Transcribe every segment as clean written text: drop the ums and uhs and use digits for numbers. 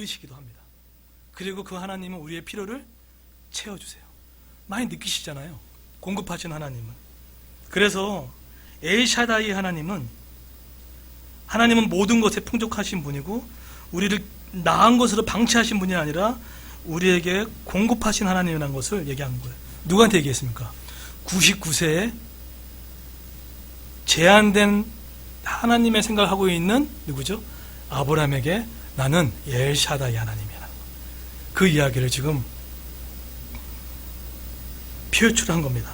들으시기도 합니다. 그리고 그 하나님은 우리의 필요를 채워주세요. 많이 느끼시잖아요. 공급하신 하나님은. 그래서 엘샤다이 하나님은 모든 것에 풍족하신 분이고 우리를 나은 것으로 방치하신 분이 아니라 우리에게 공급하신 하나님이라는 것을 얘기하는 거예요. 누구한테 얘기했습니까? 99세에 제한된 하나님의 생각을 하고 있는 누구죠? 아브라함에게 나는 엘샤다이 하나님이라는 거예요. 그 이야기를 지금 표출한 겁니다.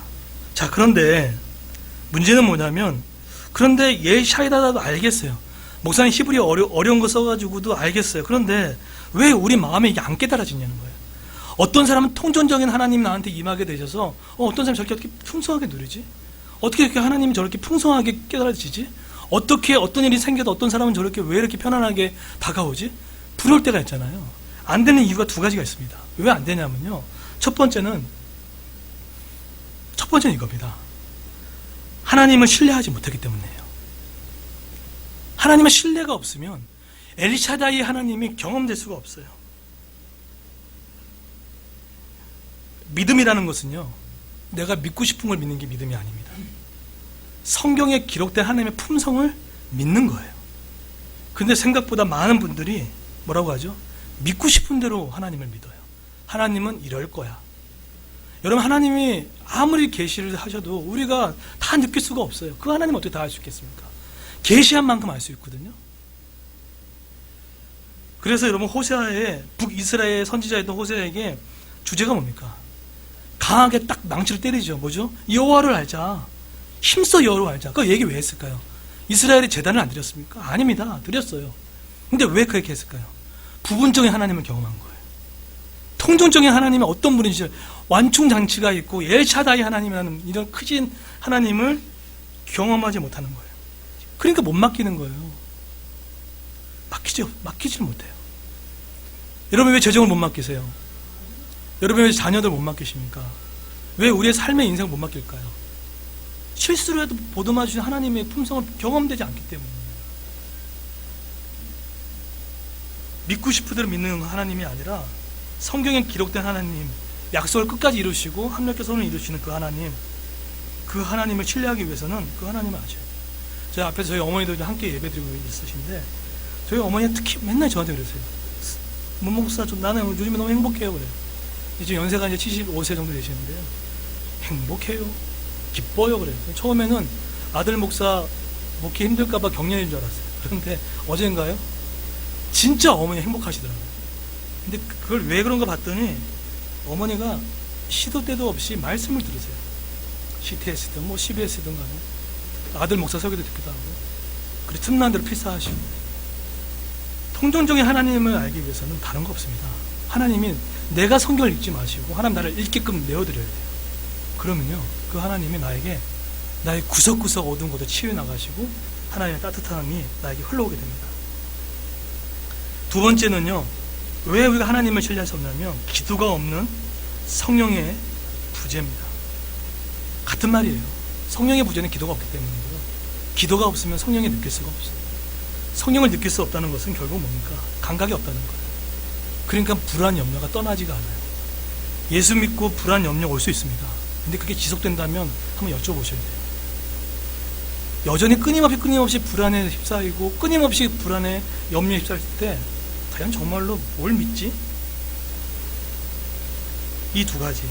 자, 그런데 문제는 뭐냐면, 그런데 엘샤다이도 알겠어요. 목사님 히브리 어려운 거 써가지고도 알겠어요. 그런데 왜 우리 마음에 이게 안 깨달아지냐는 거예요. 어떤 사람은 통전적인 하나님 나한테 임하게 되셔서 어떤 사람이 저렇게 어떻게 풍성하게 누리지? 어떻게 이렇게 하나님이 저렇게 풍성하게 깨달아지지? 어떻게 어떤 일이 생겨도 어떤 사람은 저렇게 왜 이렇게 편안하게 다가오지? 부러울 때가 있잖아요. 안 되는 이유가 두 가지가 있습니다. 왜 안 되냐면요. 첫 번째는 이겁니다. 하나님을 신뢰하지 못하기 때문이에요. 하나님의 신뢰가 없으면 엘샤다이 하나님이 경험될 수가 없어요. 믿음이라는 것은요, 내가 믿고 싶은 걸 믿는 게 믿음이 아닙니다. 성경에 기록된 하나님의 품성을 믿는 거예요. 근데 생각보다 많은 분들이 뭐라고 하죠? 믿고 싶은 대로 하나님을 믿어요. 하나님은 이럴 거야. 여러분, 하나님이 아무리 계시를 하셔도 우리가 다 느낄 수가 없어요. 그 하나님 어떻게 다 알 수 있겠습니까? 계시한 만큼 알 수 있거든요. 그래서 여러분, 호세아의 북이스라엘 선지자였던 호세아에게 주제가 뭡니까? 강하게 딱 망치를 때리죠. 뭐죠? 여호와를 알자. 힘써 여호와를 알자. 그 얘기 왜 했을까요? 이스라엘이 제단을 안 드렸습니까? 아닙니다. 드렸어요. 근데 왜 그렇게 했을까요? 부분적인 하나님을 경험한 거예요. 통전적인 하나님이 어떤 분인지, 완충장치가 있고 엘샤다이 하나님이라는 이런 크신 하나님을 경험하지 못하는 거예요. 그러니까 못 맡기는 거예요. 맡기지를 못해요. 여러분, 왜 재정을 못 맡기세요? 여러분, 왜 자녀들 못 맡기십니까? 왜 우리의 삶의 인생을 못 맡길까요? 실수로 해도 보듬어 주신 하나님의 품성을 경험되지 않기 때문에. 믿고 싶은 대로 믿는 하나님이 아니라 성경에 기록된 하나님, 약속을 끝까지 이루시고 합력의 선을 이루시는 그 하나님을 신뢰하기 위해서는 그 하나님을 아셔야 돼요. 저희 앞에서 저희 어머니도 함께 예배드리고 있으신데, 저희 어머니가 특히 맨날 저한테 그러세요. 문목사, 나는 요즘에 너무 행복해요. 그래요. 이제 연세가 이제 75세 정도 되시는데요. 행복해요. 기뻐요. 그래요. 처음에는 아들 목사 목회 힘들까봐 격려인 줄 알았어요. 그런데 어젠가요? 진짜 어머니 행복하시더라고요. 근데 그걸 왜 그런가 봤더니 어머니가 시도 때도 없이 말씀을 들으세요. CTS든 CBS든 간에 아들 목사 설교도 듣기도 하고, 그리고 틈난 대로 필사하시고. 통전적인 하나님을 알기 위해서는 다른 거 없습니다. 하나님이 내가 성경을 읽지 마시고 하나님 나를 읽게끔 내어드려야 돼요. 그러면요, 그 하나님이 나에게 나의 구석구석 어두운 것도 치유 나가시고 하나님의 따뜻함이 나에게 흘러오게 됩니다. 두 번째는요, 왜 우리가 하나님을 신뢰할 수 없냐면 기도가 없는 성령의 부재입니다. 같은 말이에요. 성령의 부재는 기도가 없기 때문이고요. 기도가 없으면 성령을 느낄 수가 없어요. 성령을 느낄 수 없다는 것은 결국 뭡니까? 감각이 없다는 거예요. 그러니까 불안, 염려가 떠나지가 않아요. 예수 믿고 불안, 염려 올 수 있습니다. 근데 그게 지속된다면 한번 여쭤보셔야 돼요. 여전히 끊임없이 불안에 휩싸이고 끊임없이 불안에 염려에 휩싸일 때 과연 정말로 뭘 믿지? 이 두 가지.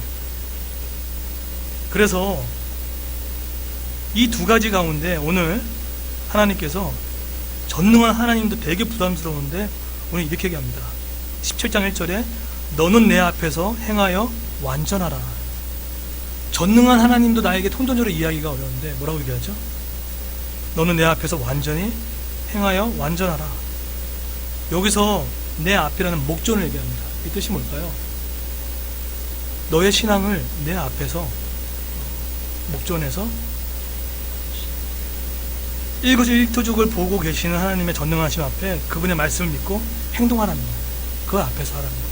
그래서 이 두 가지 가운데 오늘 하나님께서, 전능한 하나님도 되게 부담스러운데 오늘 이렇게 얘기합니다. 17장 1절에 너는 내 앞에서 행하여 완전하라. 전능한 하나님도 나에게 통전적으로 이해하기가 어려운데 뭐라고 얘기하죠? 너는 내 앞에서 완전히 행하여 완전하라. 여기서 내 앞이라는 목전을 얘기합니다. 이 뜻이 뭘까요? 너의 신앙을 내 앞에서, 목전에서 일거수일투족을 보고 계시는 하나님의 전능하심 앞에 그분의 말씀을 믿고 행동하라는 거예요. 그 앞에서 하라는 거예요.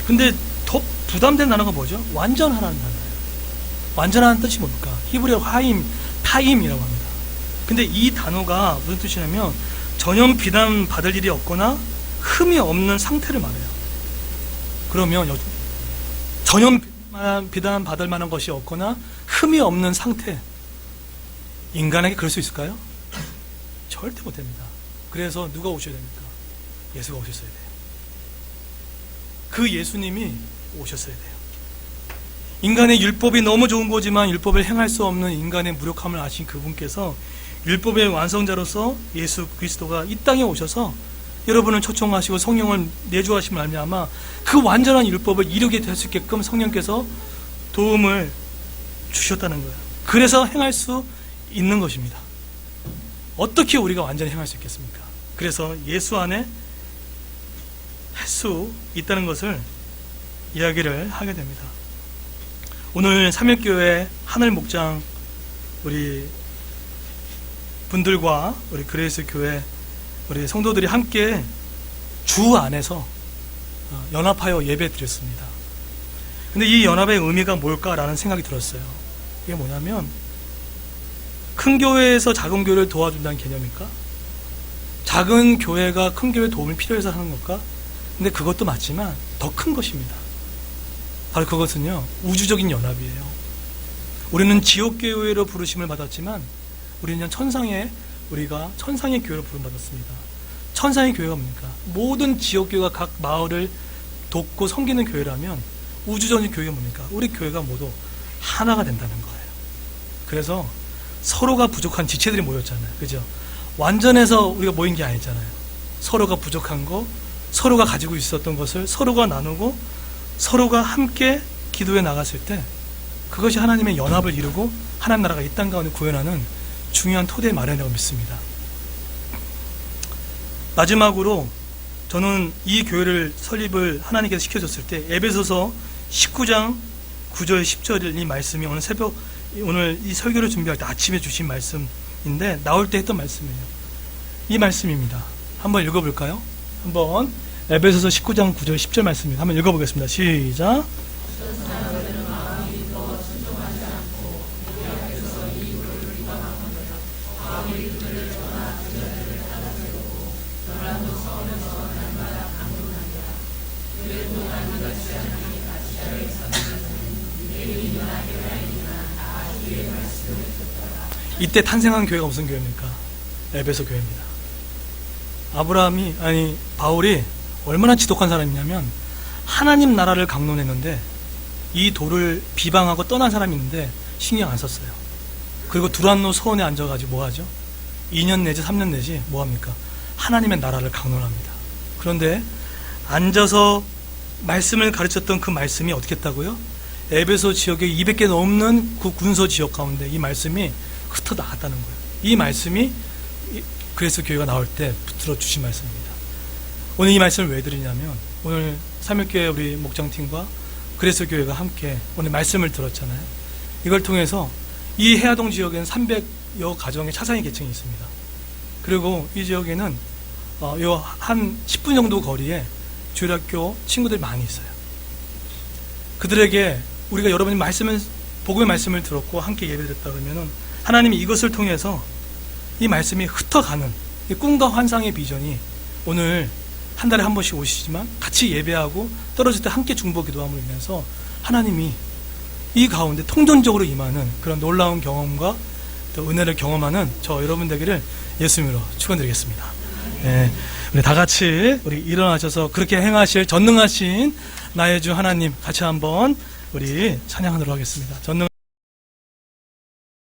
근데 더 부담된 단어가 뭐죠? 완전하라는 단어예요. 완전하는 뜻이 뭡니까? 히브리어 타임이라고 합니다. 근데 이 단어가 무슨 뜻이냐면 전혀 비난 받을 일이 없거나 흠이 없는 상태를 말해요. 그러면 전혀 비난받을 만한 것이 없거나 흠이 없는 상태, 인간에게 그럴 수 있을까요? 절대 못됩니다. 그래서 누가 오셔야 됩니까? 예수가 오셨어야 돼요. 그 예수님이 오셨어야 돼요. 인간의 율법이 너무 좋은 거지만 율법을 행할 수 없는 인간의 무력함을 아신 그분께서 율법의 완성자로서 예수 그리스도가 이 땅에 오셔서 여러분을 초청하시고 성령을 내주하심을 말미암아 그 완전한 율법을 이루게 될 수 있게끔 성령께서 도움을 주셨다는 거예요. 그래서 행할 수 있는 것입니다. 어떻게 우리가 완전히 행할 수 있겠습니까? 그래서 예수 안에 할 수 있다는 것을 이야기를 하게 됩니다. 오늘 삼일교회 하늘 목장 우리 분들과 우리 그레이스 교회 우리 성도들이 함께 주 안에서 연합하여 예배 드렸습니다. 근데 이 연합의 의미가 뭘까라는 생각이 들었어요. 이게 뭐냐면 큰 교회에서 작은 교회를 도와준다는 개념일까? 작은 교회가 큰 교회의 도움을 필요해서 하는 걸까? 근데 그것도 맞지만 더 큰 것입니다. 바로 그것은요, 우주적인 연합이에요. 우리는 지옥교회로 부르심을 받았지만 우리는 우리가 천상의 교회로 부름받았습니다. 천상의 교회가 뭡니까? 모든 지역교회가 각 마을을 돕고 섬기는 교회라면 우주적인 교회가 뭡니까? 우리 교회가 모두 하나가 된다는 거예요. 그래서 서로가 부족한 지체들이 모였잖아요. 그죠? 완전해서 우리가 모인 게 아니잖아요. 서로가 부족한 거, 서로가 가지고 있었던 것을 서로가 나누고 서로가 함께 기도해 나갔을 때 그것이 하나님의 연합을 이루고 하나님 나라가 이 땅 가운데 구현하는 중요한 토대 마련이라고 믿습니다. 마지막으로 저는 이 교회를 설립을 하나님께서 시켜줬을 때 에베소서 19장 9절 10절 이 말씀이 오늘 이 설교를 준비할 때 아침에 주신 말씀인데 나올 때 했던 말씀이에요. 이 말씀입니다. 한번 읽어볼까요? 한번 에베소서 19장 9절 10절 말씀입니다. 한번 읽어보겠습니다. 시작. 이때 탄생한 교회가 무슨 교회입니까? 에베소 교회입니다. 바울이 얼마나 지독한 사람이냐면 하나님 나라를 강론했는데 이 도를 비방하고 떠난 사람이 있는데 신경 안 썼어요. 그리고 두란노 서원에 앉아가지고 뭐 하죠? 2년 내지 3년 내지 뭐 합니까? 하나님의 나라를 강론합니다. 그런데 앉아서 말씀을 가르쳤던 그 말씀이 어떻게 했다고요? 에베소 지역에 200개 넘는 그 군소 지역 가운데 이 말씀이 흩어 나갔다는 거예요. 이 말씀이 그리스도 교회가 나올 때 붙들어 주신 말씀입니다. 오늘 이 말씀을 왜 드리냐면 오늘 삼일교회 우리 목장팀과 그리스도 교회가 함께 오늘 말씀을 들었잖아요. 이걸 통해서 이 해화동 지역에는 300여 가정의 차상위 계층이 있습니다. 그리고 이 지역에는 한 10분 정도 거리에 주일학교 친구들이 많이 있어요. 그들에게 우리가 여러분이 복음의 말씀을 들었고 함께 예배드렸다 그러면은 하나님이 이것을 통해서 이 말씀이 흩어가는 이 꿈과 환상의 비전이 오늘 한 달에 한 번씩 오시지만 같이 예배하고 떨어질 때 함께 중보 기도함을 이면서 하나님이 이 가운데 통전적으로 임하는 그런 놀라운 경험과 또 은혜를 경험하는 저 여러분 되기를 예수님으로 축원드리겠습니다. 네, 우리 다 같이 우리 일어나셔서 그렇게 행하실 전능하신 나의 주 하나님 같이 한번 우리 찬양하도록 하겠습니다.